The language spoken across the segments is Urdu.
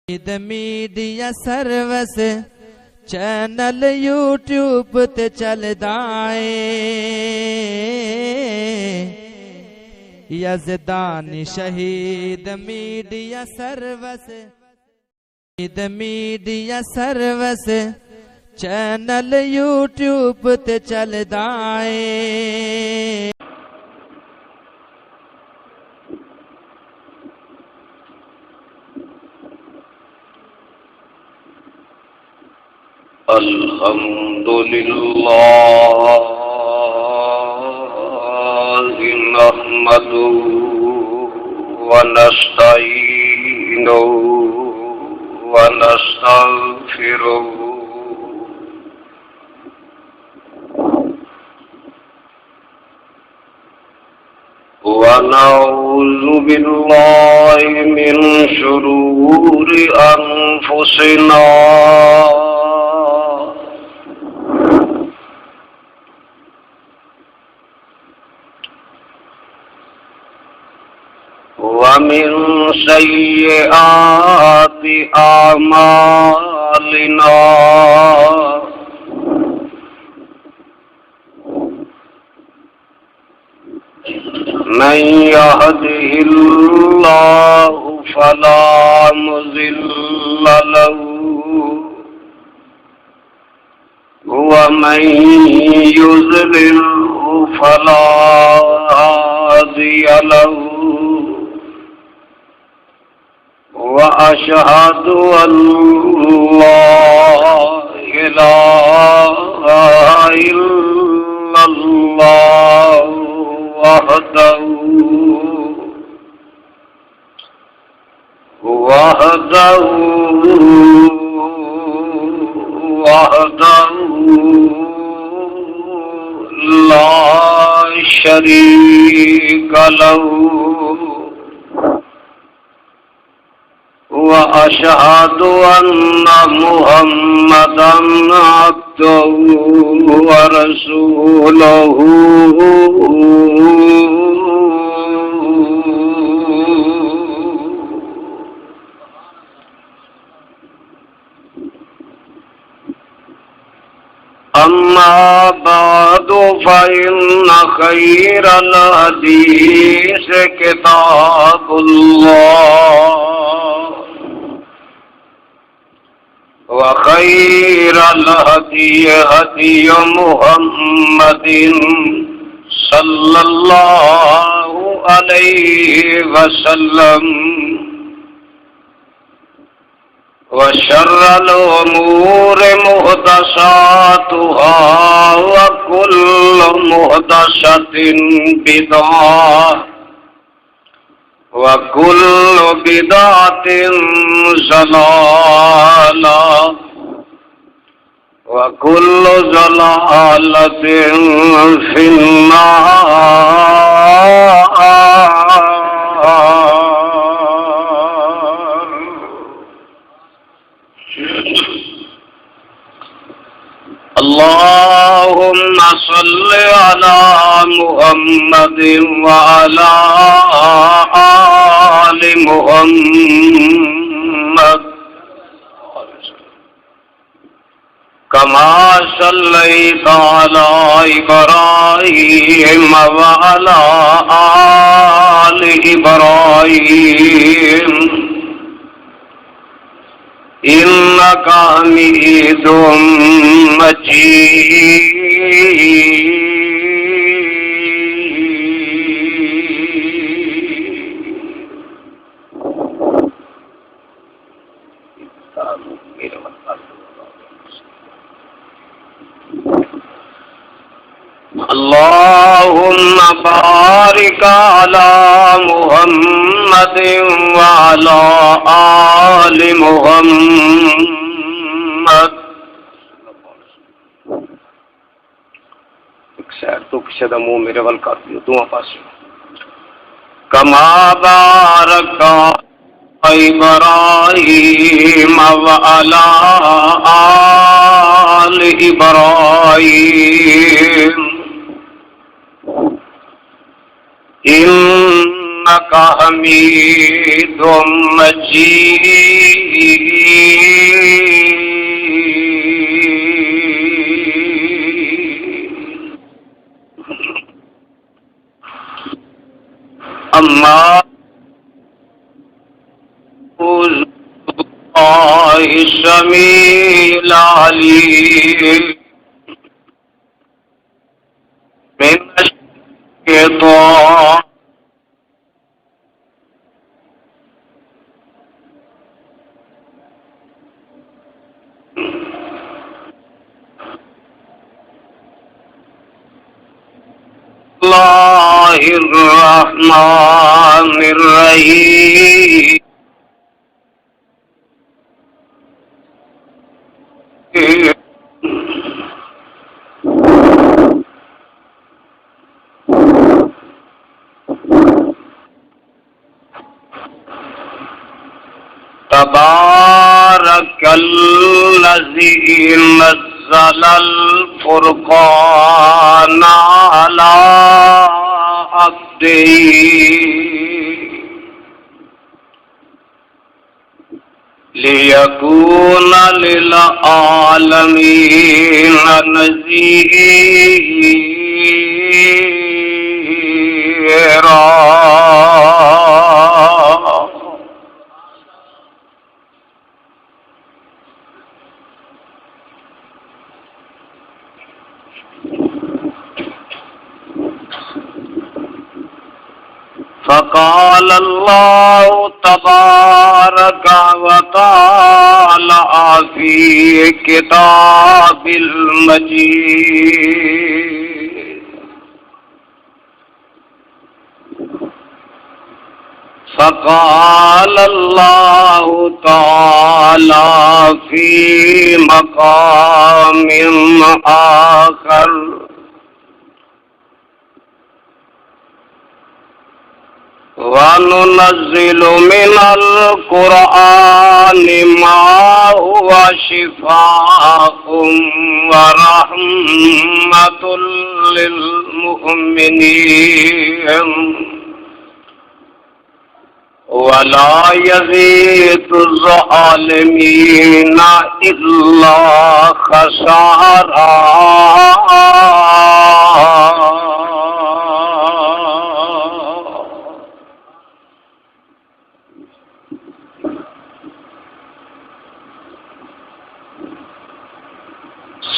میڈیا سروس چینل یوٹیوب تے چلدا اے یزدانی شہید میڈیا سروس چینل یوٹیوب تے چلدا اے الحمدللہ نحمده ونستعینه ونستغفره ونعوذ بالله من شرور أنفسنا ومن سيئات أعمالنا من يهده الله فلا مضل له ومن يضلل فلا هادي له وأشهد أن لا إله إلا الله وحده لا شريك له وأشهد أن محمدًا عبده ورسوله أما بعد فإن خير الحديث كتاب الله وخير الهدي هدي محمد صلى الله عليه وسلم وشر الأمور محدثاتها وكل محدثة بدعة وكل بدعة ضلالة وكل ضلالة في النار اللهم صل على محمد وعلى آل محمد كما صليت على إبراهيم وعلى آل إبراهيم إنك حميد مجيد اللهم بارك على محمد وعلى آل محمد ایک سائر تو کسی دا منہ میرے وال کر دیو دعا پاس کما بارک إبراهيم وعلى آل إبراهيم إنك حميد مجيد السميع العليم من الشيطان الله الرحمن الرحيم تبارك الذي نزل الفرقان على عبده ليكون للعالمين نذيرا فقال الله تبارك وتعالى في كتاب المجيد فقال الله تعالى في مقام آخر وَنُنَزِّلُ مِنَ الْقُرْآنِ مَا هُوَ شِفَاءٌ وَرَحْمَةٌ لِّلْمُؤْمِنِينَ وَلَا يَزِيدُ الظَّالِمِينَ إِلَّا خَسَارًا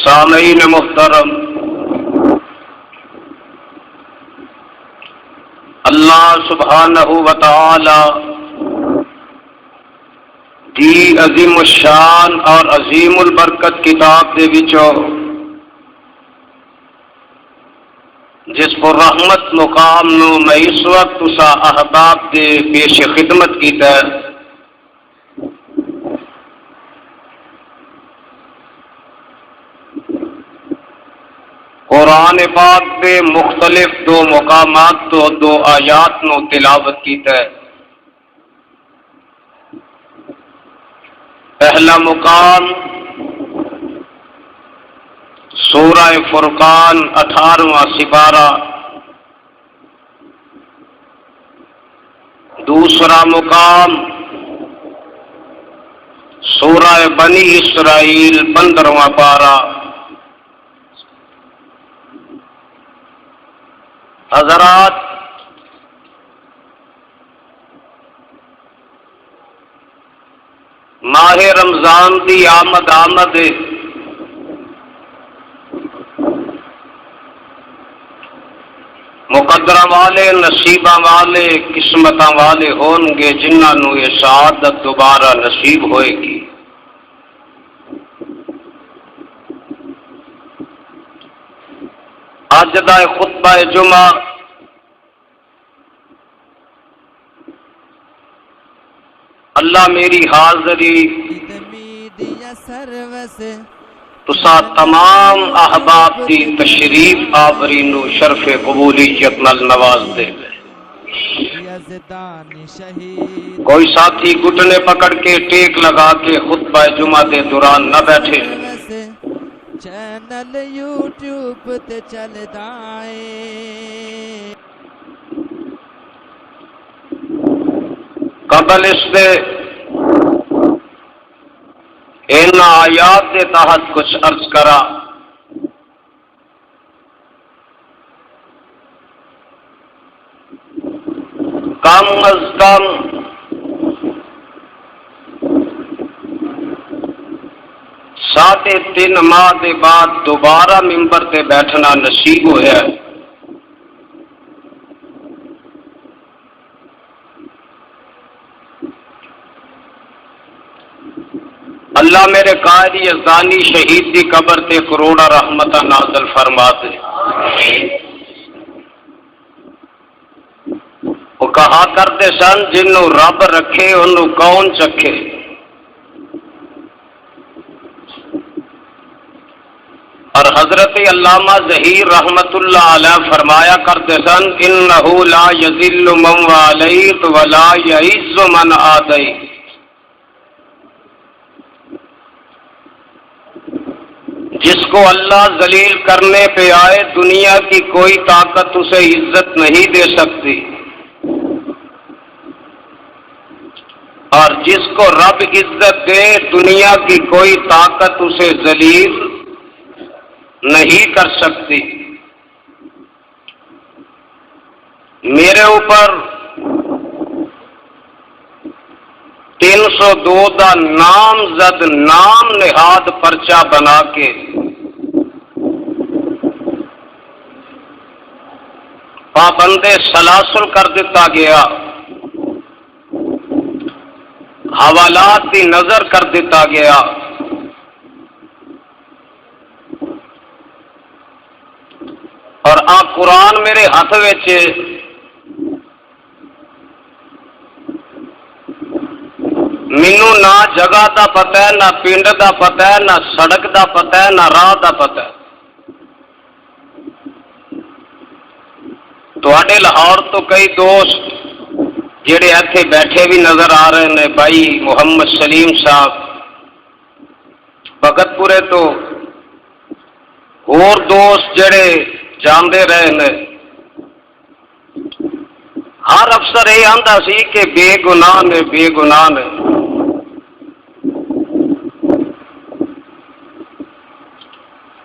سامعین محترم، اللہ سبحانہ و تعالی دی عظیم الشان اور عظیم البرکت کتاب دے وچوں جس پر رحمت مقام نو میں اس وقت تسا احباب دے پیش خدمت کیتا ہے، قرآن پاک پہ مختلف دو مقامات تو دو آیات نو تلاوت کیتا ہے۔ پہلا مقام سورہ فرقان 18واں سپارہ، دوسرا مقام سورہ بنی اسرائیل 15واں پارہ۔ حضرات، ماہ رمضان دی آمد مقدرہ والے، نصیباں والے، قسمتاں والے ہون گے جنہاں نو یہ سعادت دوبارہ نصیب ہوئے گی۔ اج دا خطبہ جمعہ اللہ میری حاضری تسا تمام احباب دی تشریف آوری نو شرف قبولیت نال نواز دے گئے۔ کوئی ساتھی گھٹنے پکڑ کے ٹیک لگا کے خطبہ جمعہ دے دوران نہ بیٹھے۔ چینل یوٹیوب تے چلدا اے، قبل اس دے ان آیات کے تحت کچھ عرض کرا۔ کم از کم 3.5 ماہ کے بعد دوبارہ ممبر تے بیٹھنا نصیب ہویا ہے۔ اللہ میرے قائد یزدانی شہید دی قبر تے کروڑا رحمتہ نازل فرما دے۔ وہ کہا کرتے سن جنوں رب رکھے انہوں کون چکھے۔ اور حضرت علامہ ظہیر رحمت اللہ علیہ فرمایا کرتے سن انہ لا یذل من والیت ولا یعز من عادیت۔ جس کو اللہ ذلیل کرنے پہ آئے دنیا کی کوئی طاقت اسے عزت نہیں دے سکتی، اور جس کو رب عزت دے دنیا کی کوئی طاقت اسے ذلیل نہیں کر سکتی۔ میرے اوپر 302 دا نامزد نام نہاد پرچہ بنا کے پابندے سلاسل کر دیتا گیا، حوالات کی نظر کر دیتا گیا۔ اور آ قرآن میرے ہاتھ وچ مینوں نہ جگہ دا پتہ ہے، نہ پنڈ دا پتہ ہے، نہ سڑک دا پتہ ہے، نہ راہ دا پتہ ہے۔ تواڈے لاہور تو کئی دوست جڑے ایتھے بیٹھے بھی نظر آ رہے ہیں، بھائی محمد سلیم صاحب بھگت پورے تو اور دوست جڑے جاندے رہے ہیں۔ ہر افسر یہ آندا سی کہ بے گناہ نے بے گناہ نے۔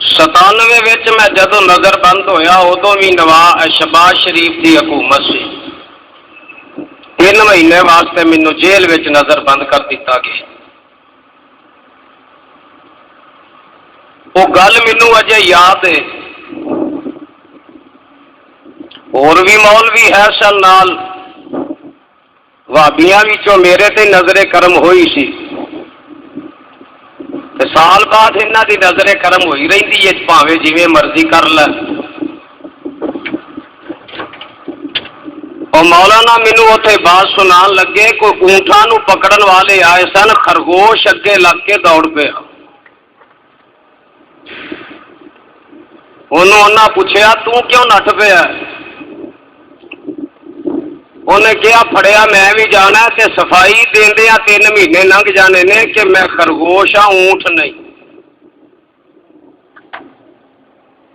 97 وچ میں جدو نظر بند ہویا ادو بھی شہباز شریف کی حکومت سی، 3 مہینے واسطے مینو جیل وچ نظر بند کر دیتا گیا۔ وہ گل مینو اجے یاد ہے۔ اور بھی مولوی ہے سن نال، وہابیاں وچوں میرے تے نظر کرم ہوئی سی، سال بعد انہاں دی نظر کرم ہوئی رہندی ہے، بھاویں جویں مرضی کر لے۔ اور مولانا مینوں اوتھے بات سنان لگے، کوئی اونٹاں نوں پکڑن والے آئے سن، خرگوش اگے لگ کے دوڑ پیا۔ انہاں پوچھیا تو کیوں نٹ پیا؟ انہیں کیا پھڑیا میں بھی جانا تے صفائی دیندیاں 3 مہینے لنگ جانے نے کہ میں خرگوش ہاں اونٹ نہیں۔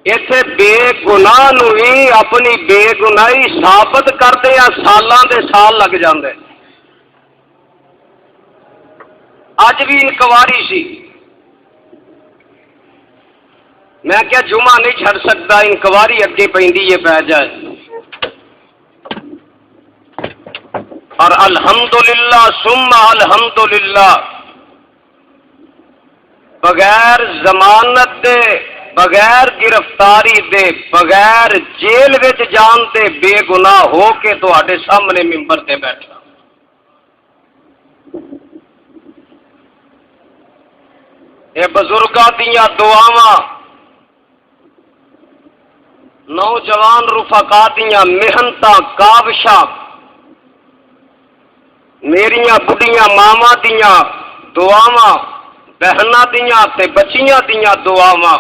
ایتھے بے گناہ نو ہی اپنی بے گناہی ثابت کردے سالاں دے سال لگ جاندے۔ اج بھی انکواری سی، میں کیا جمعہ نہیں چھڑ سکتا، انکواری اگے پیندی ہے پہ جائے۔ اور الحمدللہ ثم الحمدللہ بغیر ضمانت دے، بغیر گرفتاری دے، بغیر جیل وچ جان دے بے گناہ ہو کے تواڈے سامنے ممبر تے بیٹھا۔ اے بزرگاں دیاں دعاواں، نوجوان رفقا دیاں محنتاں کاوشاں، میریاں بڑھیاں ماواں دیاں دعاواں، بہناں دیاں تے بچیاں دیاں دعاواں،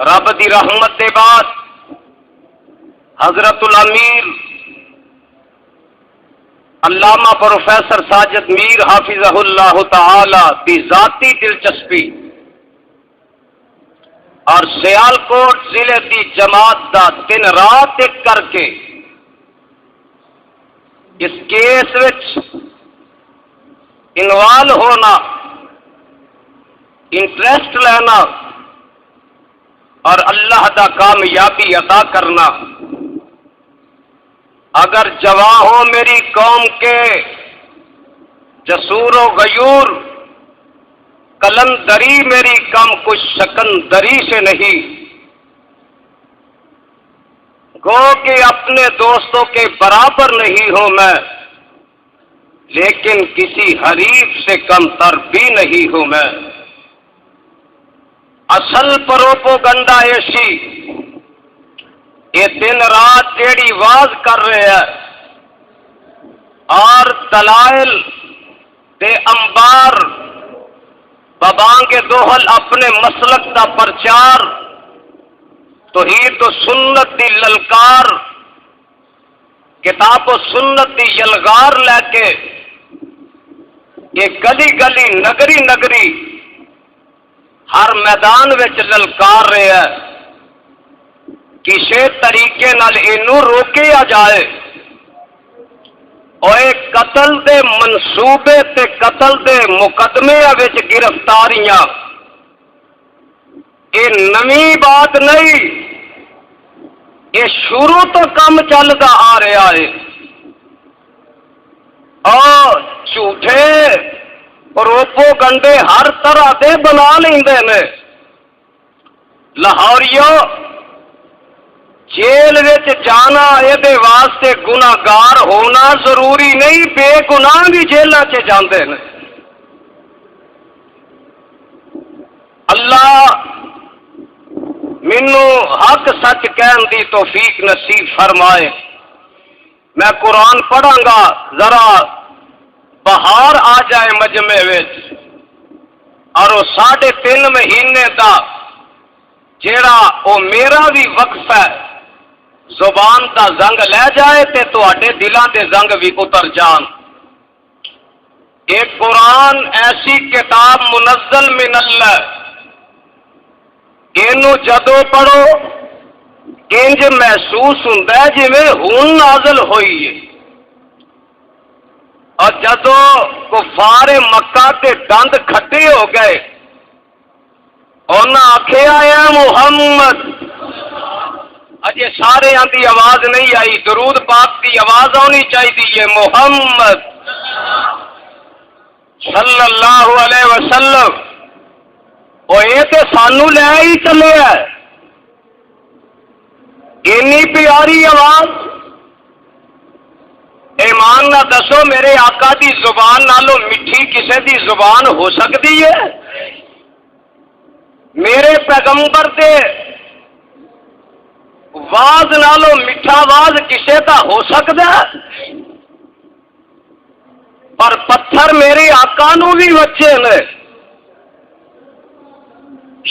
رب دی رحمت دے بعد حضرت الامیر علامہ پروفیسر ساجد میر حافظہ اللہ تعالی دی ذاتی دلچسپی اور سیالکوٹ ضلع دی جماعت دا دن رات ایک کر کے اس کیس وچ انوالو ہونا، انٹرسٹ لینا اور اللہ دا کامیابی عطا کرنا، اگر جواں ہو میری قوم کے جسور و غیور کلندری میری کم کچھ سکندری سے نہیں، گو کہ اپنے دوستوں کے برابر نہیں ہوں میں، لیکن کسی حریف سے کم تر بھی نہیں ہوں میں۔ اصل پروپوگنڈا ایسی، یہ دن رات جیڑی واز کر رہے ہیں اور دلائل تے انبار ببانگ دوہل اپنے مسلک دا پرچار، توحید و سنت دی للکار، کتاب و سنت دی یلغار لے کے یہ گلی گلی نگری نگری ہر میدان وچ للکار رہے ہیں، کسے طریقے نال اینو روکیا جائے اور قتل دے منصوبے تے قتل دے مقدمے وچ گرفتاریاں، یہ نئی بات نہیں، یہ شروع تو کم چلتا آ رہا ہے۔ اور جھوٹے پروپوگنڈے ہر طرح دے بنا لیندے نے۔ لاہوریو جیل وچ جانا یہ واسطے گناہگار ہونا ضروری نہیں، بے گناہ بھی جیلوں چ جاندے نے۔ اللہ مینو حق سچ کہن دی توفیق نصیب فرمائے۔ میں قرآن پڑھاں گا، ذرا بہار آ جائے مجمع وچ، اور وہ 3.5 مہینے دا جیڑا وہ میرا بھی وقف ہے، زبان دا زنگ لے جائے تے تواڈے دلاں دے زنگ بھی اتر جان۔ ایک قرآن ایسی کتاب منزل من اللہ، اینو جدو پڑھو انج محسوس ہوندا ہے جویں ہن نازل ہوئی ہے، اور جدو کفار مکہ تے دند کھٹے ہو گئے، انہاں آکھیا اے محمد، اجے سارے دی آواز نہیں آئی، درود پاک کی آواز آنی چاہیے، محمد صلی اللہ علیہ وسلم، اور یہ تو سانو لے ہی چلے ہے، اتنی پیاری آواز۔ ایمان نہ دسو میرے آقا دی زبان نالوں میٹھی کسے دی زبان ہو سکتی ہے؟ میرے پیغمبر دے واز نالوں میٹھا واز کسے دا ہو سکتا ہے؟ پر پتھر میرے آقا نو بھی بچے نے۔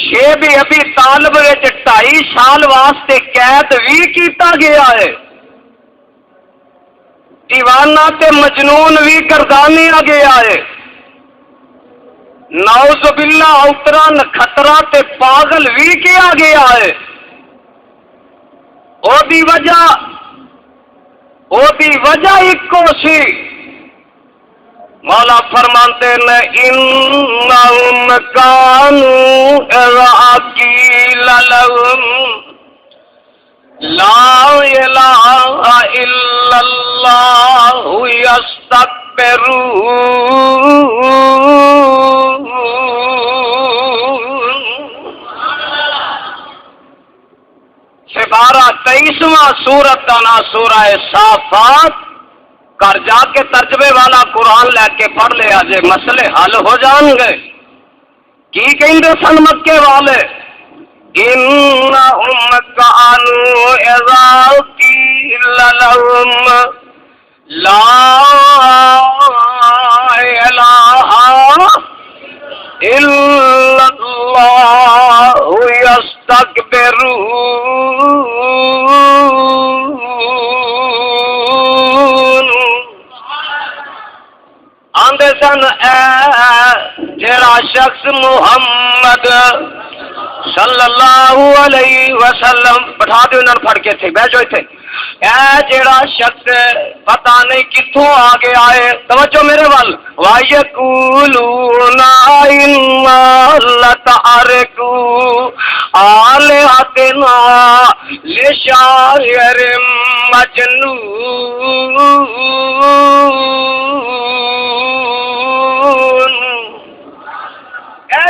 شیب ابی طالب وچ 2.5 سال واسطے قید بھی کیتا گیا ہے، دیوانہ تے مجنون بھی گردانیا گیا ہے، نعوذ باللہ اوترا نکھترا تے پاگل بھی کیا گیا ہے۔ او دی وجہ ایکو سی، مولا فرماتے ہیں انہم کانوا اذا قیل لهم لا الہ الا اللہ یستکبرون۔ سپارہ 23واں سورت کا نام سورہ صافات، کر جا کے ترجمے والا قرآن لے کے پڑھ لیا جے، مسئلے حل ہو جان گے۔ کی کہندے سن مکے والے؟ انہم کانوا اذا قیل لهم لا الہ الا اللہ یستکبرون۔ آندے سن اے جڑا شخص محمد صلی اللہ علیہ وسلم، بٹھا دو انہوں پڑھ کے تھے، بیٹھ جو تھے، اے جڑا شخص پتہ نہیں کتھوں آگے آئے، توجہ میرے وال، وَيَقُولُونَ إِنَّا لَتَارِكُو آلِهَتِنَا لِشَاعِرٍ مَجْنُونٍ۔ اے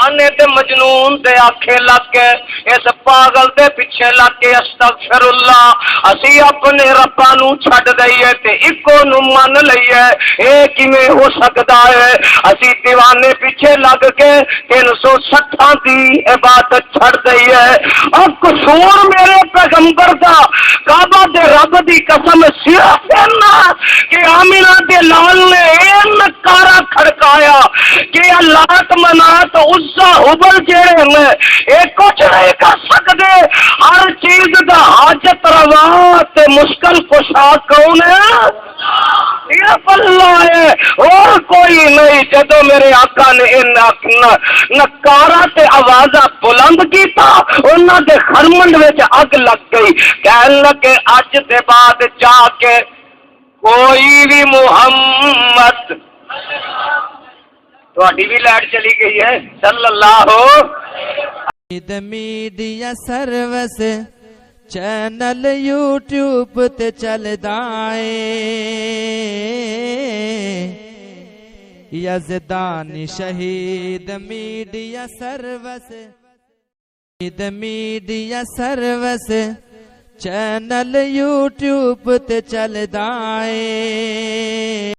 دیوانے تے مجنون دے آکھے لگ کے اس پاگل دے پیچھے لگ کے استغفر اللہ اسی اپنے ربا نو چھڈ دئیے تے اکو نو من لئیے اے کیویں ہو سکدا ہے اسی دیوانے پیچھے لگ کے 360 دی عبادت چھڈ دئیے اور قصور میرے پیغمبر دا کعبہ دے رب دی قسم صرف کہ آمینہ دے لال نے نکارا کھڑکایا کہ لات منات عزا حبل جیڑے میں ایک کچھ نہیں کر سکتے ہر چیز دا حاجت روا تے مشکل کشا کون ہے صرف اللہ ہے اور کوئی نہیں جدو میرے آقا نے نکارا تے آوازہ بلند کیتا انہاں دے خرمنڈ وچ اگ لگ گئی کہن لگے اج دے بعد جا کے کوئی بھی محمد تہاڈی بھی لائٹ چلی گئی ہے صلی اللہ میڈیا سروس چینل یوٹیوب تے چلدا اے یزدانی شہید میڈیا سروس چینل یوٹیوب تے چلدا اے